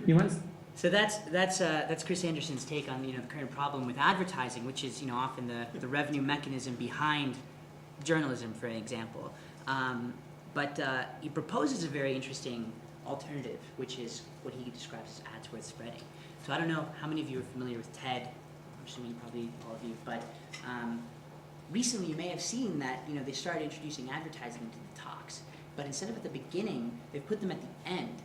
You want to So that's Chris Anderson's take on the current problem with advertising, which is often the revenue mechanism behind journalism, for example. But he proposes a very interesting alternative, which is what he describes as ads worth spreading. So I don't know how many of you are familiar with TED. I'm assuming probably all of you, but recently you may have seen that they started introducing advertising into the talks, but instead of at the beginning, they've put them at the end.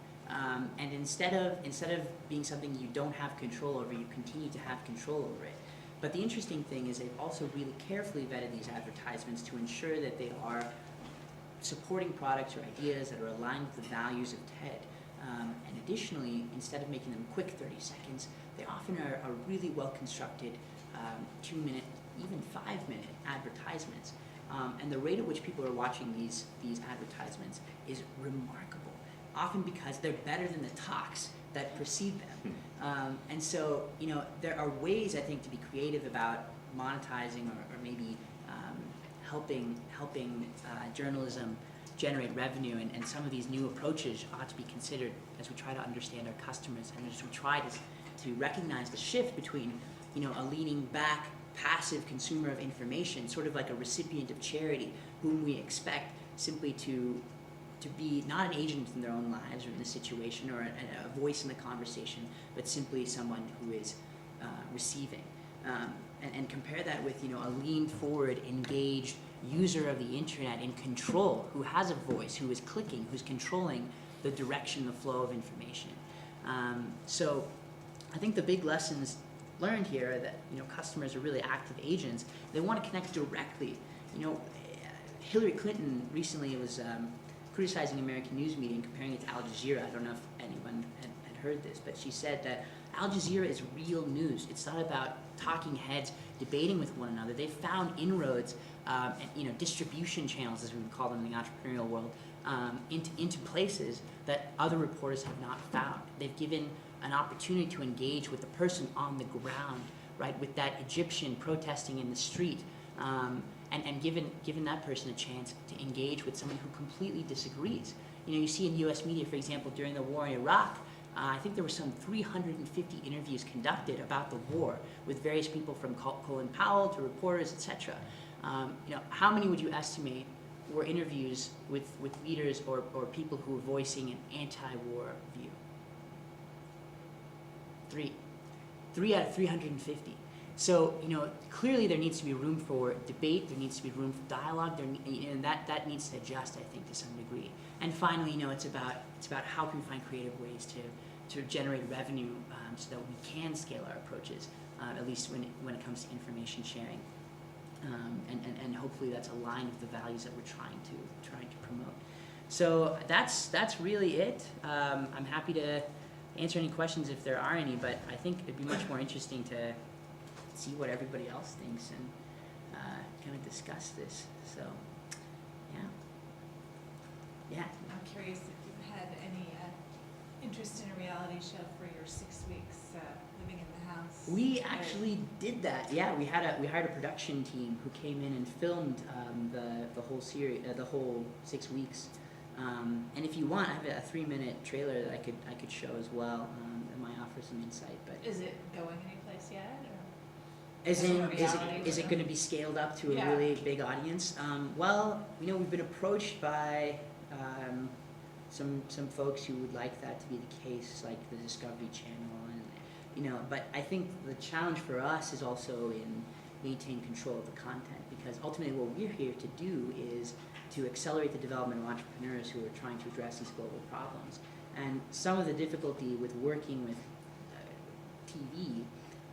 And instead of being something you don't have control over, you continue to have control over it. But the interesting thing is they've also really carefully vetted these advertisements to ensure that they are supporting products or ideas that are aligned with the values of TED. And additionally, instead of making them quick 30 seconds, they often are really well-constructed 2-minute, even 5-minute advertisements. And the rate at which people are watching these advertisements is remarkable, often because they're better than the talks that precede them. And so, there are ways, I think, to be creative about monetizing or maybe helping journalism generate revenue, and some of these new approaches ought to be considered as we try to understand our customers and as we try to recognize the shift between, a leaning back, passive consumer of information, sort of like a recipient of charity, whom we expect simply to be not an agent in their own lives or in the situation or a voice in the conversation, but simply someone who is receiving. And compare that with a lean forward, engaged user of the internet in control, who has a voice, who is clicking, who's controlling the direction, the flow of information. So I think the big lessons learned here are that customers are really active agents. They want to connect directly. Hillary Clinton recently was criticizing American news media and comparing it to Al Jazeera. I don't know if anyone had heard this, but she said that Al Jazeera is real news. It's not about talking heads debating with one another. They've found inroads, and distribution channels, as we would call them in the entrepreneurial world, into places that other reporters have not found. They've given an opportunity to engage with the person on the ground, right, with that Egyptian protesting in the street, and given that person a chance to engage with someone who completely disagrees. You see in U.S. media, for example, during the war in Iraq, I think there were some 350 interviews conducted about the war with various people from Colin Powell to reporters, etc. How many would you estimate were interviews with leaders or people who were voicing an anti-war view? 3 out of 350. So, clearly there needs to be room for debate, there needs to be room for dialogue, that needs to adjust, I think, to some degree. And finally, it's about how can we find creative ways to generate revenue so that we can scale our approaches, at least when it comes to information sharing. And hopefully that's aligned with the values that we're trying to promote. So that's really it. I'm happy to answer any questions if there are any, but I think it'd be much more interesting to see what everybody else thinks and kind of discuss this. So, yeah. I'm curious if you've had any interest in a reality show for your 6 weeks living in the house. We actually did that. Yeah, we hired a production team who came in and filmed the whole series, the whole 6 weeks. And if you want, I have a 3-minute trailer that I could show as well. That might offer some insight. But is it going anyplace yet? Or? Is it going to be scaled up to a really big audience? Well, we've been approached by some folks who would like that to be the case, like the Discovery Channel, and But I think the challenge for us is also in maintaining control of the content, because ultimately what we're here to do is to accelerate the development of entrepreneurs who are trying to address these global problems. And some of the difficulty with working with TV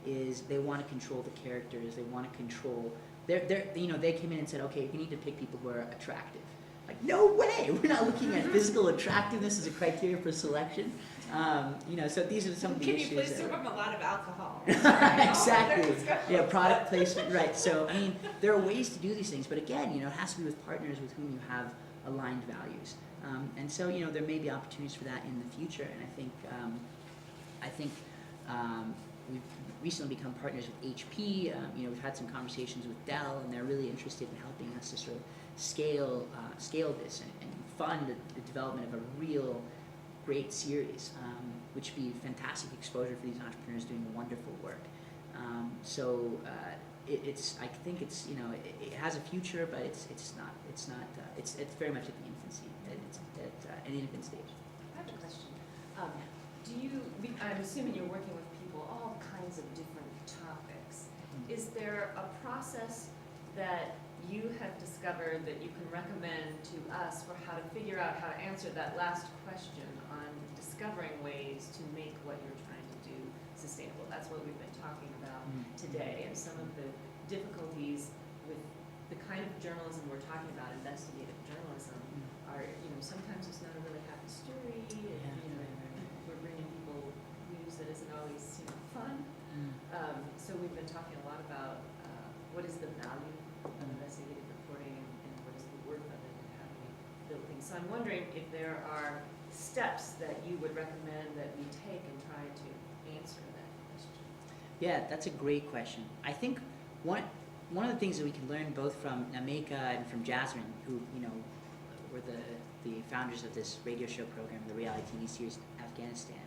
is they want to control the characters. They want to control. They came in and said, okay, we need to pick people who are attractive. Like, no way! We're not looking at physical attractiveness as a criteria for selection. So these are some of the issues. Can you please serve them a lot of alcohol? Exactly. Yeah, product placement. Right. So there are ways to do these things, but again, it has to be with partners with whom you have aligned values. And so there may be opportunities for that in the future. And I think we've recently become partners with HP. We've had some conversations with Dell, and they're really interested in helping us to sort of scale this and fund the development of a real great series, which would be fantastic exposure for these entrepreneurs doing wonderful work. It's I think it's it has a future, but it's very much at the infancy. It's at an infant stage. I have a question. I'm assuming you're working with people, all kinds of different topics. Mm-hmm. Is there a process that you have discovered that you can recommend to us for how to figure out how to answer that last question on discovering ways to make what you're trying to do sustainable? That's what we've been talking about today, and some of the difficulties with the kind of journalism we're talking about, investigative journalism, are, sometimes it's not a really happy story. We're bringing people news that isn't always, fun. So we've been talking a lot about what is the value of investigative reporting and what is the worth of it and how do we build things. So I'm wondering if there are steps that you would recommend that we take and try to answer that question. Yeah, that's a great question. I think one of the things that we can learn both from Nameka and from Jasmine, who were the founders of this radio show program, the reality TV series Afghanistan,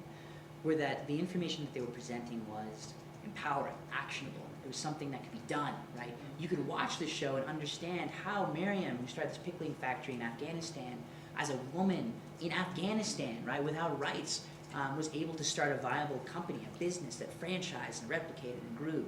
were that the information that they were presenting was empowering, actionable. It was something that could be done, right? You could watch this show and understand how Miriam, who started this pickling factory in Afghanistan, as a woman in Afghanistan, right, without rights, was able to start a viable company, a business that franchised and replicated and grew,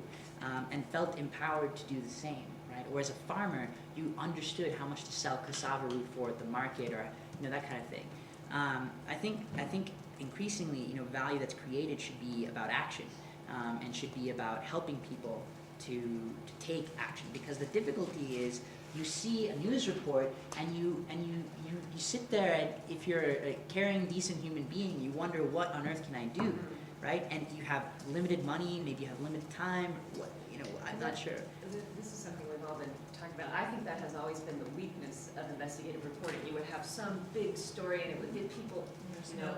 and felt empowered to do the same, right? Or as a farmer, you understood how much to sell cassava root for at the market, or that kind of thing. I think increasingly, value that's created should be about action, and should be about helping people to take action. Because the difficulty is, you see a news report and you sit there, and if you're a caring, decent human being, you wonder, what on earth can I do, right? And you have limited money, maybe you have limited time. I'm not sure. This is something we've all been talking about. I think that has always been the weakness of investigative reporting. You would have some big story and it would get people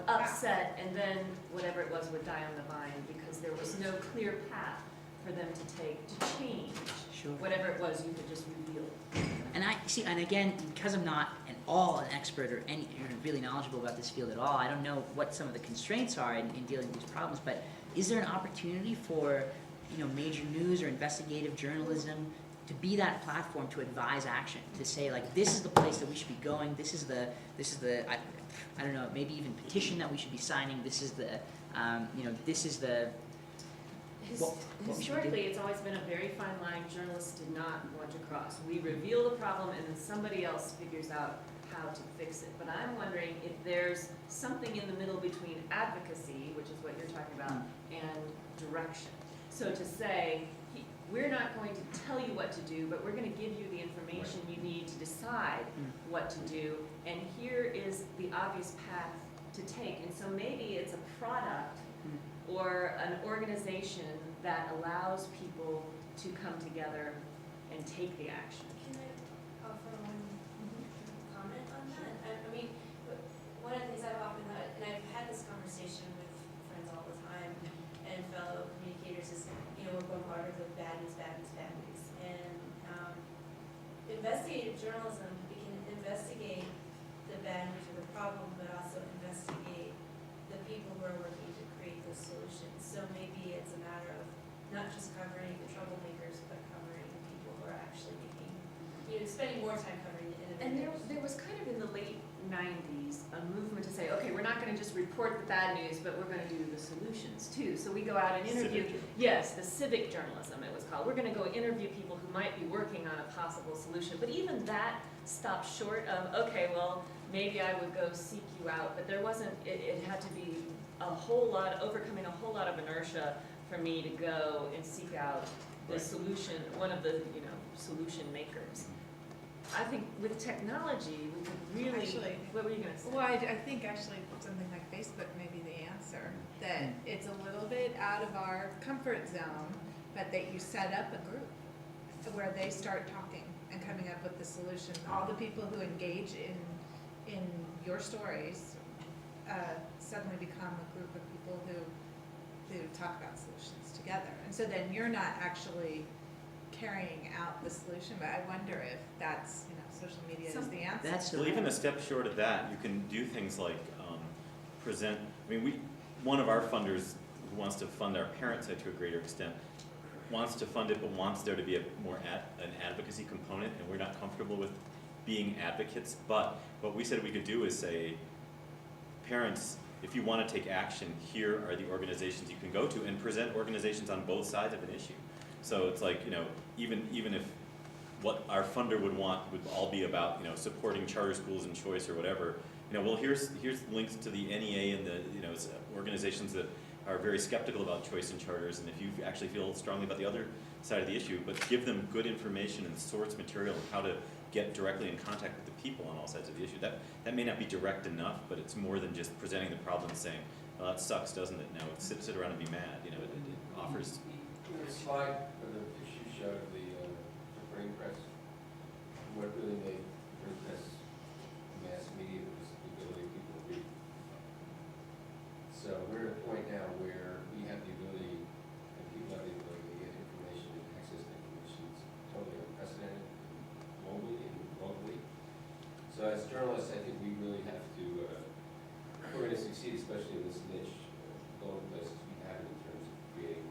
upset, and then whatever it was would die on the vine because there was no clear path for them to take to change. Sure. Whatever it was, you could just reveal. And I see, and again, because I'm not an expert or really knowledgeable about this field at all, I don't know what some of the constraints are in dealing with these problems. But is there an opportunity for major news or investigative journalism to be that platform to advise action, to say, like, this is the place that we should be going, this is the I don't know, maybe even petition that we should be signing, this is the this is the Historically, it's always been a very fine line journalists did not want to cross. We reveal the problem and then somebody else figures out how to fix it. But I'm wondering if there's something in the middle between advocacy, which is what you're talking about, and direction. So to say, we're not going to tell you what to do, but we're going to give you the information you need to decide what to do, and here is the obvious path to take. And so maybe it's a product or an organization that allows people to come together and take the action. Can I offer one comment on that? I mean, one of the things I've often had, and I've had this conversation with friends all the time and fellow communicators, is, we're bombarded with bad news. And investigative journalism, we can investigate the bad news or the problem, but also investigate the people who are working to create those solutions. So maybe it's a matter of not just covering the troublemakers, but covering the people who are actually making, spending more time covering the innovators. And there was kind of in the late 90s a movement to say, okay, we're not going to just report the bad news, but we're going to do the solutions too. So we go out and interview, the civic journalism it was called. We're going to go interview people who might be working on a possible solution. But even that stopped short of, okay, well, maybe I would go seek you out. But there wasn't, it had to be overcoming a whole lot of inertia for me to go and seek out the solution, one of the, solution makers. I think with technology, we could really, what were you going to say? Well, I think actually something like Facebook may be the answer, that it's a little bit out of our comfort zone, but that you set up a group where they start talking and coming up with the solution. All the people who engage in your stories suddenly become a group of people who talk about solutions together. And so then you're not actually carrying out the solution, but I wonder if that's, social media is the answer. That's Well, even a step short of that, you can do things like present, I mean, one of our funders who wants to fund our parent site to a greater extent wants to fund it, but wants there to be an advocacy component, and we're not comfortable with being advocates. But what we said we could do is say, parents, if you want to take action, here are the organizations you can go to, and present organizations on both sides of an issue. So it's like, even if what our funder would want would all be about, supporting charter schools and choice or whatever, well, here's links to the NEA and the, organizations that are very skeptical about choice and charters, and if you actually feel strongly about the other side of the issue, but give them good information and source material of how to get directly in contact with the people on all sides of the issue. That may not be direct enough, but it's more than just presenting the problem and saying, well, that sucks, doesn't it? Now sit around and be mad. It offers. The slide or the picture showed the brain press. What really made brain press mass media was the ability of people to read. So we're at a point now where we have the ability, and people have the ability to get information and access to information. It's totally unprecedented globally and locally. So as journalists, I think we really have to, if we're going to succeed, especially in this niche, go in places we have in terms of creating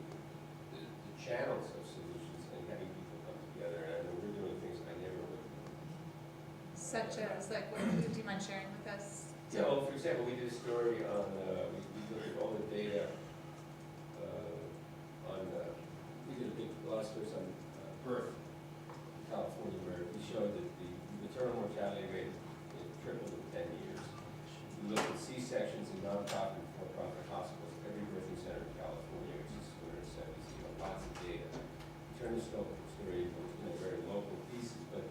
the channels of solutions and having people come together. And I know we're doing things I never would. Such as, like, what, do you mind sharing with us? Yeah, well, for example, we did a story on, we looked at all the data we did a big blog story on birth in California, where we showed that the maternal mortality rate tripled in 10 years. We looked at C-sections in nonprofit and for-profit hospitals, every birthing center in California, which is 270, lots of data. We turned the story into very local pieces, but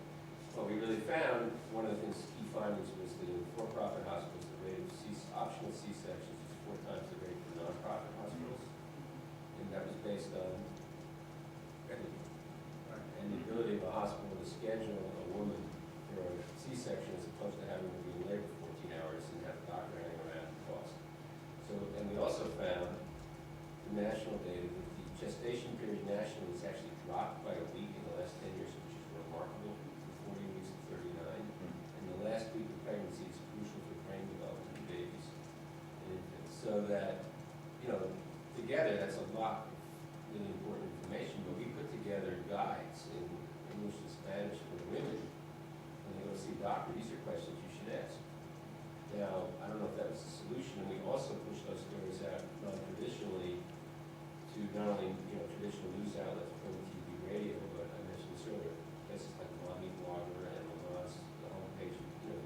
what we really found, one of the key findings was that in for-profit hospitals, the rate of optional C-sections is 4 times the rate for nonprofit hospitals, and that was based on and the ability of a hospital to schedule a woman for a C-section as opposed to having to be in labor 14 hours and have a doctor hanging around at cost. So, and we also found the national data that the gestation period nationally has actually dropped by a week in the last 10 years, which is remarkable, from 40 weeks to 39. And the last week of pregnancy is crucial for brain development in babies and infants. So that, together that's a lot of really important information, but we put together guides in English and Spanish for women when they go to see a doctor. These are questions you should ask. Now, I don't know if that was the solution, and we also pushed those stories out non-traditionally to not only traditional news outlets, film, TV, radio, but I mentioned this earlier, places like Mommy Blogger and Lamont's, the homepage,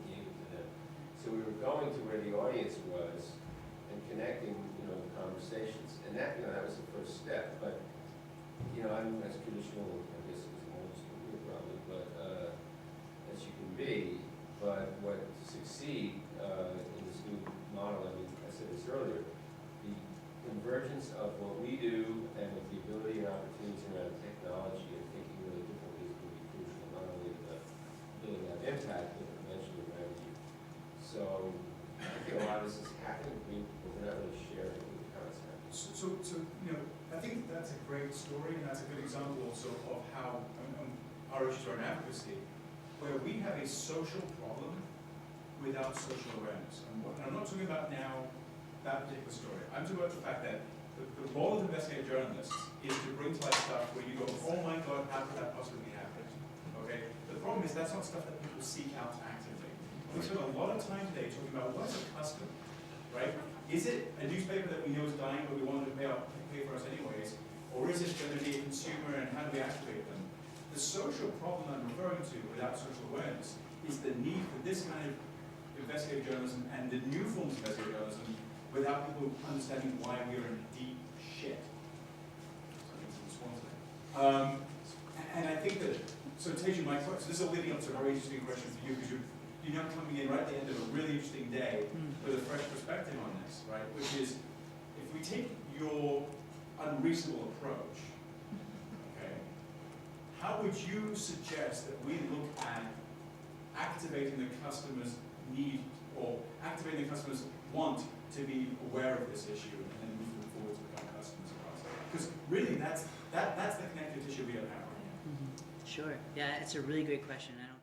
gave it to them. So we were going to where the audience was and connecting, the conversations, and that was the first step. But I'm as traditional, I guess, as most of you probably, but as you can be. But what to succeed in this new model, I said this earlier, the convergence of what we do and with the ability and opportunities around technology and thinking really differently is going to be crucial, not only to the ability to have impact, but eventually revenue. So I think a lot of this is happening, but we're not really sharing how it's happening. So I think that's a great story, and that's a good example also of how our issues are in advocacy, where we have a social problem without social awareness. And I'm not talking about now that particular story. I'm talking about the fact that the role of investigative journalists is to bring to light stuff where you go, oh my God, how could that possibly happen? Okay? The problem is that's not stuff that people seek out actively. We spent a lot of time today talking about what is a custom, right? Is it a newspaper that we know is dying but we want them to pay for us anyways? Or is it going to be a consumer, and how do we activate them? The social problem I'm referring to without social awareness is the need for this kind of investigative journalism and the new forms of investigative journalism without people understanding why we're in deep shit. And I think that, so Teju, so this is leading up to a very interesting question for you, because you're now coming in right at the end of a really interesting day with a fresh perspective on this, right? Which is, if we take your unreasonable approach, okay, how would you suggest that we look at activating the customer's need, or activating the customer's want to be aware of this issue and then move them forward to become customers of ours? Because really, that's the connective tissue we don't have right now. Sure. Yeah, it's a really great question. I don't